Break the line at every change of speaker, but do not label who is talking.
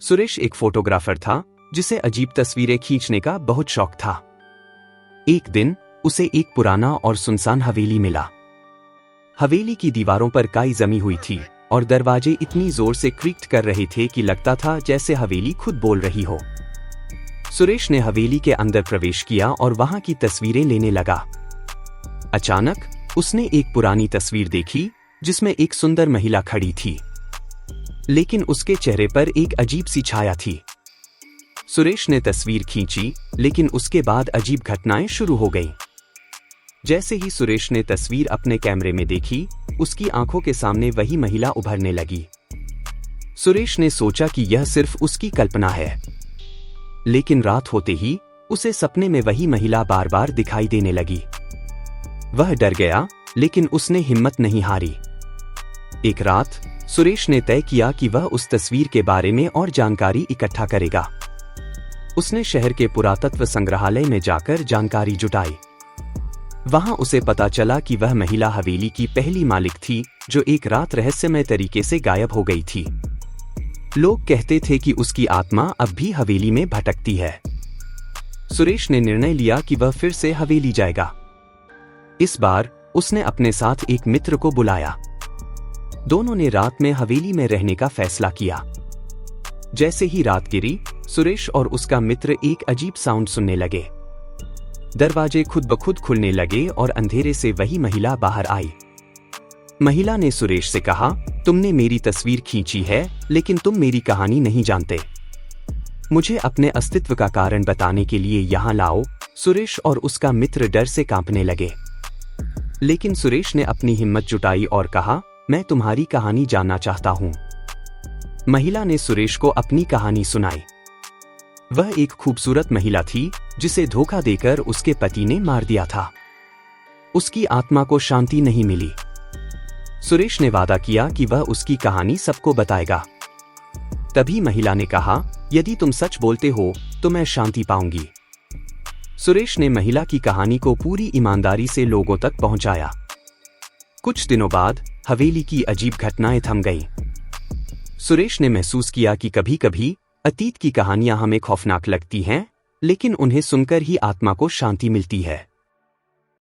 सुरेश एक फोटोग्राफर था जिसे अजीब तस्वीरें खींचने का बहुत शौक था। एक दिन उसे एक पुराना और सुनसान हवेली मिला। हवेली की दीवारों पर काई जमी हुई थी और दरवाजे इतनी जोर से क्रीक्ट कर रहे थे कि लगता था जैसे हवेली खुद बोल रही हो। सुरेश ने हवेली के अंदर प्रवेश किया और वहां की तस्वीरें लेने लगा। अचानक उसने एक पुरानी तस्वीर देखी जिसमें एक सुंदर महिला खड़ी थी, लेकिन उसके चेहरे पर एक अजीब सी छाया थी। सुरेश ने तस्वीर खींची, लेकिन उसके बाद अजीब घटनाएं शुरू हो गईं। जैसे ही सुरेश ने तस्वीर अपने कैमरे में देखी, उसकी आंखों के सामने वही महिला उभरने लगी। सुरेश ने सोचा कि यह सिर्फ उसकी कल्पना है, लेकिन रात होते ही उसे सपने में वही महिला बार बार दिखाई देने लगी। वह डर गया, लेकिन उसने हिम्मत नहीं हारी। एक रात सुरेश ने तय किया कि वह उस तस्वीर के बारे में और जानकारी इकट्ठा करेगा। उसने शहर के पुरातत्व संग्रहालय में जाकर जानकारी जुटाई। वहां उसे पता चला कि वह महिला हवेली की पहली मालिक थी जो एक रात रहस्यमय तरीके से गायब हो गई थी। लोग कहते थे कि उसकी आत्मा अब भी हवेली में भटकती है। सुरेश ने निर्णय लिया कि वह फिर से हवेली जाएगा। इस बार उसने अपने साथ एक मित्र को बुलाया। दोनों ने रात में हवेली में रहने का फैसला किया। जैसे ही रात गिरी, सुरेश और उसका मित्र एक अजीब साउंड सुनने लगे। दरवाजे खुद ब खुद खुलने लगे और अंधेरे से वही महिला बाहर आई। महिला ने सुरेश से कहा, तुमने मेरी तस्वीर खींची है, लेकिन तुम मेरी कहानी नहीं जानते। मुझे अपने अस्तित्व का कारण बताने के लिए यहाँ लाओ। सुरेश और उसका मित्र डर से कांपने लगे, लेकिन सुरेश ने अपनी हिम्मत जुटाई और कहा, मैं तुम्हारी कहानी जानना चाहता हूं। महिला ने सुरेश को अपनी कहानी सुनाई। वह एक खूबसूरत महिला थी जिसे धोखा देकर उसके पति ने मार दिया था। उसकी आत्मा को शांति नहीं मिली। सुरेश ने वादा किया कि वह उसकी कहानी सबको बताएगा। तभी महिला ने कहा, यदि तुम सच बोलते हो तो मैं शांति पाऊंगी। सुरेश ने महिला की कहानी को पूरी ईमानदारी से लोगों तक पहुंचाया। कुछ दिनों बाद हवेली की अजीब घटनाएं थम गईं। सुरेश ने महसूस किया कि कभी कभी अतीत की कहानियां हमें खौफनाक लगती हैं, लेकिन उन्हें सुनकर ही आत्मा को शांति मिलती है।